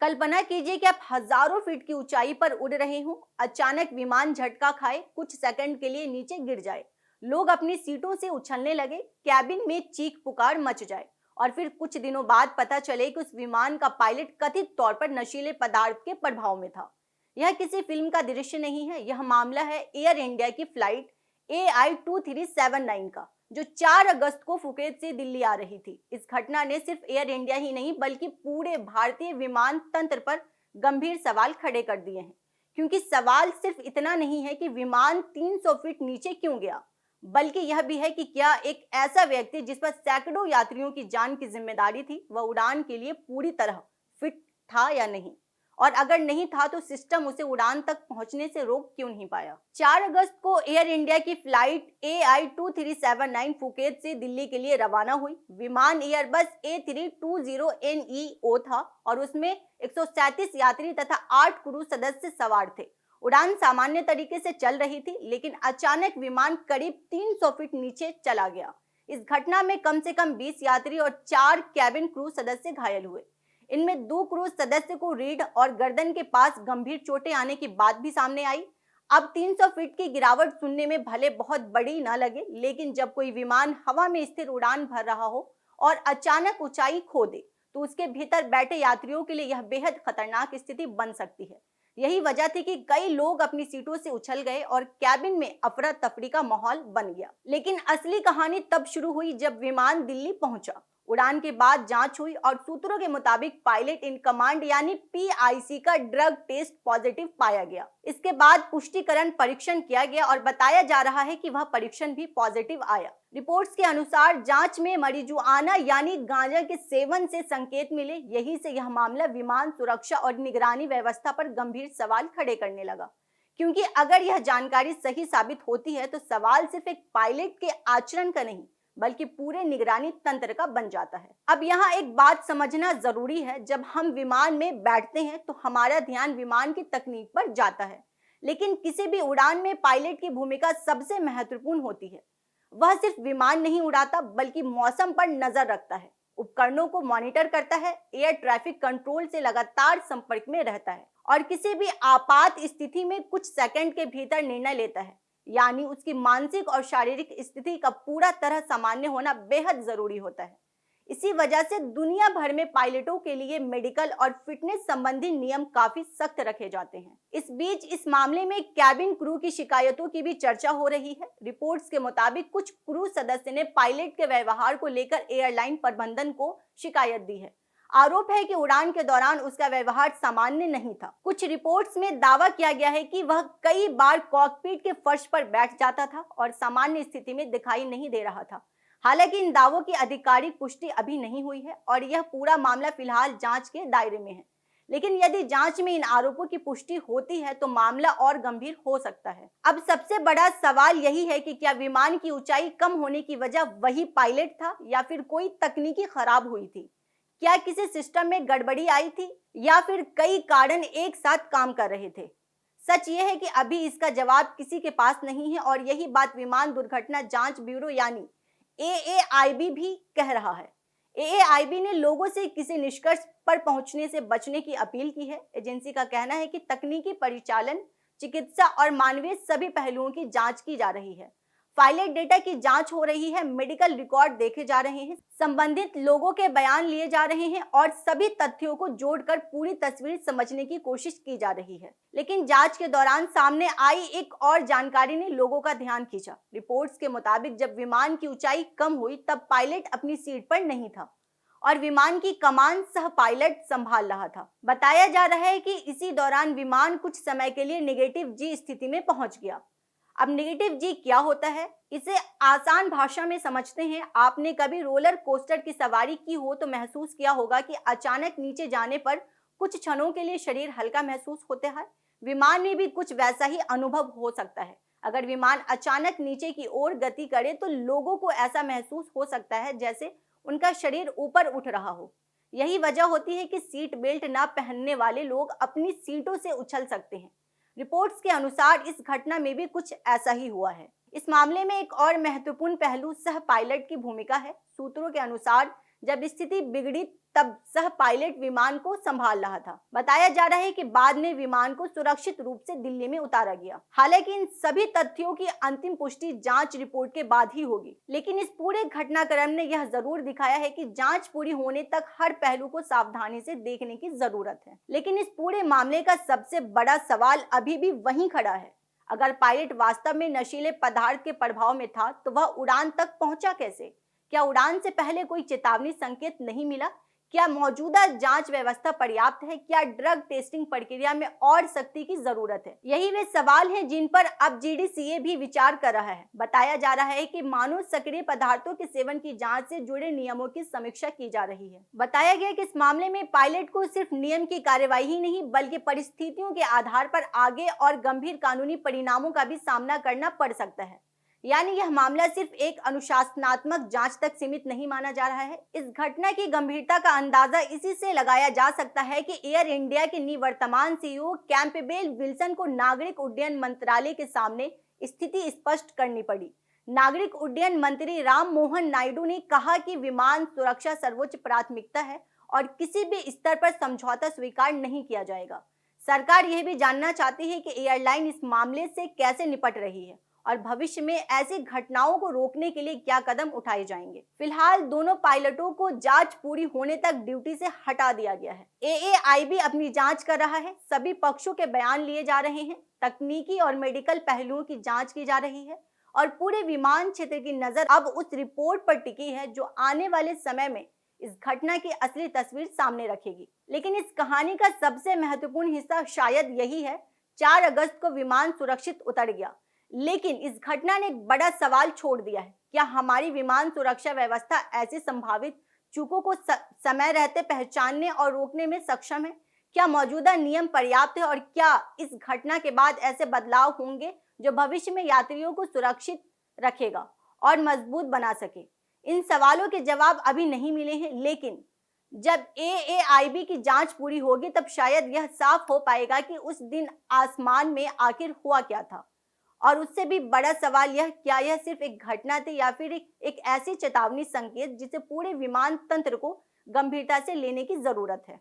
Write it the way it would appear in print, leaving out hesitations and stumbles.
कल्पना कीजिए कि आप हजारों फीट की ऊंचाई पर उड़ रहे हों, अचानक विमान झटका खाए, कुछ सेकंड के लिए नीचे गिर जाए, लोग अपनी सीटों से उछलने लगे, कैबिन में चीख पुकार मच जाए और फिर कुछ दिनों बाद पता चले कि उस विमान का पायलट कथित तौर पर नशीले पदार्थ के प्रभाव में था। यह किसी फिल्म का दृश्य नहीं है, यह मामला है एयर इंडिया की फ्लाइट AI2379 का, जो 4 अगस्त को फुकेत से दिल्ली आ रही थी। इस घटना ने सिर्फ एयर इंडिया ही नहीं बल्कि पूरे भारतीय विमान तंत्र पर गंभीर सवाल खड़े कर दिए हैं। क्योंकि सवाल सिर्फ इतना नहीं है कि विमान 300 फीट नीचे क्यों गया, बल्कि यह भी है कि क्या एक ऐसा व्यक्ति जिस पर सैकड़ों यात्रियों की जान की जिम्मेदारी थी, वह उड़ान के लिए पूरी तरह फिट था या नहीं, और अगर नहीं था तो सिस्टम उसे उड़ान तक पहुंचने से रोक क्यों नहीं पाया। 4 अगस्त को एयर इंडिया की फ्लाइट AI2379 फुकेत से दिल्ली के लिए रवाना हुई। विमान एयरबस A320neo था और उसमें 137 यात्री तथा 8 क्रू सदस्य सवार थे। उड़ान सामान्य तरीके से चल रही थी, लेकिन अचानक विमान करीब 300 फीट नीचे चला गया। इस घटना में कम से कम 20 यात्री और 4 कैबिन क्रू सदस्य घायल हुए। इनमें 2 क्रू सदस्य को रीढ़ और गर्दन के पास गंभीर चोटें आने की बात भी सामने आई। अब 300 फीट की गिरावट सुनने में भले बहुत बड़ी न लगे, लेकिन जब कोई विमान हवा में स्थिर उड़ान भर रहा हो और अचानक ऊंचाई खो दे, तो उसके भीतर बैठे यात्रियों के लिए यह बेहद खतरनाक स्थिति बन सकती है। यही वजह थी कि कई लोग अपनी सीटों से उछल गए और कैबिन में अफरा तफरी का माहौल बन गया। लेकिन असली कहानी तब शुरू हुई जब विमान दिल्ली पहुंचा। उड़ान के बाद जांच हुई और सूत्रों के मुताबिक पायलट इन कमांड यानी PIC का ड्रग टेस्ट पॉजिटिव पाया गया। इसके बाद पुष्टिकरण परीक्षण किया गया और बताया जा रहा है कि वह परीक्षण भी पॉजिटिव आया। रिपोर्ट्स के अनुसार जांच में marijuana यानी गांजा के सेवन से संकेत मिले। यही से यह मामला विमान सुरक्षा और निगरानी व्यवस्था पर गंभीर सवाल खड़े करने लगा, क्योंकि अगर यह जानकारी सही साबित होती है तो सवाल सिर्फ एक पायलट के आचरण का नहीं बल्कि पूरे निगरानी तंत्र का बन जाता है। अब यहाँ एक बात समझना जरूरी है, जब हम विमान में बैठते हैं तो हमारा ध्यान विमान की तकनीक पर जाता है, लेकिन किसी भी उड़ान में पायलट की भूमिका सबसे महत्वपूर्ण होती है। वह सिर्फ विमान नहीं उड़ाता बल्कि मौसम पर नजर रखता है, उपकरणों को मॉनिटर करता है, एयर ट्रैफिक कंट्रोल से लगातार संपर्क में रहता है और किसी भी आपात स्थिति में कुछ सेकंड के भीतर निर्णय लेता है। यानी उसकी मानसिक और शारीरिक स्थिति का पूरा तरह सामान्य होना बेहद जरूरी होता है। इसी वजह से दुनिया भर में पायलटों के लिए मेडिकल और फिटनेस संबंधी नियम काफी सख्त रखे जाते हैं। इस बीच इस मामले में कैबिन क्रू की शिकायतों की भी चर्चा हो रही है। रिपोर्ट्स के मुताबिक कुछ क्रू सदस्य ने पायलट के व्यवहार को लेकर एयरलाइन प्रबंधन को शिकायत दी है। आरोप है कि उड़ान के दौरान उसका व्यवहार सामान्य नहीं था। कुछ रिपोर्ट्स में दावा किया गया है कि वह कई बार कॉकपिट के फर्श पर बैठ जाता था और सामान्य स्थिति में दिखाई नहीं दे रहा था। हालांकि इन दावों की आधिकारिक पुष्टि अभी नहीं हुई है और यह पूरा मामला फिलहाल जांच के दायरे में है। लेकिन यदि जांच में इन आरोपों की पुष्टि होती है तो मामला और गंभीर हो सकता है। अब सबसे बड़ा सवाल यही है कि क्या विमान की ऊंचाई कम होने की वजह वही पायलट था या फिर कोई तकनीकी खराब हुई थी? क्या किसी सिस्टम में गड़बड़ी आई थी या फिर कई कारण एक साथ काम कर रहे थे? सच यह है कि अभी इसका जवाब किसी के पास नहीं है और यही बात विमान दुर्घटना जांच ब्यूरो यानी AAIB भी कह रहा है। AAIB ने लोगों से किसी निष्कर्ष पर पहुंचने से बचने की अपील की है। एजेंसी का कहना है कि तकनीकी परिचालन, चिकित्सा और मानवीय सभी पहलुओं की जांच की जा रही है। पायलट डेटा की जांच हो रही है, मेडिकल रिकॉर्ड देखे जा रहे हैं, संबंधित लोगों के बयान लिए जा रहे हैं और सभी तथ्यों को जोड़कर पूरी तस्वीर समझने की कोशिश की जा रही है। लेकिन जांच के दौरान सामने आई एक और जानकारी ने लोगों का ध्यान खींचा। रिपोर्ट्स के मुताबिक जब विमान की ऊंचाई कम हुई तब पायलट अपनी सीट पर नहीं था और विमान की कमान सह पायलट संभाल रहा था। बताया जा रहा है कि इसी दौरान विमान कुछ समय के लिए नेगेटिव जी स्थिति में पहुंच गया। अब नेगेटिव जी क्या होता है, इसे आसान भाषा में समझते हैं। आपने कभी रोलर कोस्टर की सवारी की हो तो महसूस किया होगा कि अचानक नीचे जाने पर कुछ क्षणों के लिए शरीर हल्का महसूस होता है। विमान में भी कुछ वैसा ही अनुभव हो सकता है। अगर विमान अचानक नीचे की ओर गति करे तो लोगों को ऐसा महसूस हो सकता है जैसे उनका शरीर ऊपर उठ रहा हो। यही वजह होती है कि सीट बेल्ट न पहनने वाले लोग अपनी सीटों से उछल सकते हैं। रिपोर्ट्स के अनुसार इस घटना में भी कुछ ऐसा ही हुआ है। इस मामले में एक और महत्वपूर्ण पहलू सह पायलट की भूमिका है। सूत्रों के अनुसार जब स्थिति बिगड़ी तब सह पायलट विमान को संभाल रहा था। बताया जा रहा है कि बाद में विमान को सुरक्षित रूप से दिल्ली में उतारा गया। हालांकि इन सभी तथ्यों की अंतिम पुष्टि जांच रिपोर्ट के बाद ही होगी, लेकिन इस पूरे घटनाक्रम ने यह जरूर दिखाया है कि जांच पूरी होने तक हर पहलू को सावधानी से देखने की जरूरत है। लेकिन इस पूरे मामले का सबसे बड़ा सवाल अभी भी वहीं खड़ा है। अगर पायलट वास्तव में नशीले पदार्थ के प्रभाव में था तो वह उड़ान तक पहुंचा कैसे? क्या उड़ान से पहले कोई चेतावनी संकेत नहीं मिला? क्या मौजूदा जांच व्यवस्था पर्याप्त है? क्या ड्रग टेस्टिंग प्रक्रिया में और सख्ती की जरूरत है? यही वे सवाल हैं जिन पर अब जीडीसीए भी विचार कर रहा है। बताया जा रहा है कि मानव सक्रिय पदार्थों के सेवन की जांच से जुड़े नियमों की समीक्षा की जा रही है। बताया गया कि इस मामले में पायलट को सिर्फ नियम की कार्यवाही ही नहीं बल्कि परिस्थितियों के आधार पर आगे और गंभीर कानूनी परिणामों का भी सामना करना पड़ सकता है। यानी यह मामला सिर्फ एक अनुशासनात्मक जांच तक सीमित नहीं माना जा रहा है। इस घटना की गंभीरता का अंदाजा इसी से लगाया जा सकता है कि एयर इंडिया के निवर्तमान सीईओ कैंपबेल विल्सन को नागरिक उड्डयन मंत्रालय के सामने स्थिति स्पष्ट करनी पड़ी। नागरिक उड्डयन मंत्री राम मोहन नायडू ने कहा कि विमान सुरक्षा सर्वोच्च प्राथमिकता है और किसी भी स्तर पर समझौता स्वीकार नहीं किया जाएगा। सरकार यह भी जानना चाहती है कि एयरलाइन इस मामले से कैसे निपट रही है और भविष्य में ऐसी घटनाओं को रोकने के लिए क्या कदम उठाए जाएंगे। फिलहाल दोनों पायलटों को जांच पूरी होने तक ड्यूटी से हटा दिया गया है। एएआईबी अपनी जांच कर रहा है, सभी पक्षों के बयान लिए जा रहे हैं, तकनीकी और मेडिकल पहलुओं की जांच की जा रही है और पूरे विमान क्षेत्र की नजर अब उस रिपोर्ट पर टिकी है जो आने वाले समय में इस घटना की असली तस्वीर सामने रखेगी। लेकिन इस कहानी का सबसे महत्वपूर्ण हिस्सा शायद यही है। 4 अगस्त को विमान सुरक्षित उतर गया, लेकिन इस घटना ने एक बड़ा सवाल छोड़ दिया है। क्या हमारी विमान सुरक्षा व्यवस्था ऐसी संभावित चूकों को समय रहते पहचानने और रोकने में सक्षम है? क्या मौजूदा नियम पर्याप्त है और क्या इस घटना के बाद ऐसे बदलाव होंगे जो भविष्य में यात्रियों को सुरक्षित रखेगा और मजबूत बना सके? इन सवालों के जवाब अभी नहीं मिले हैं, लेकिन जब एएआईबी की जांच पूरी होगी तब शायद यह साफ हो पाएगा कि उस दिन आसमान में आखिर हुआ क्या था। और उससे भी बड़ा सवाल यह, क्या यह सिर्फ एक घटना थी या फिर एक ऐसी चेतावनी संकेत जिसे पूरे विमान तंत्र को गंभीरता से लेने की जरूरत है।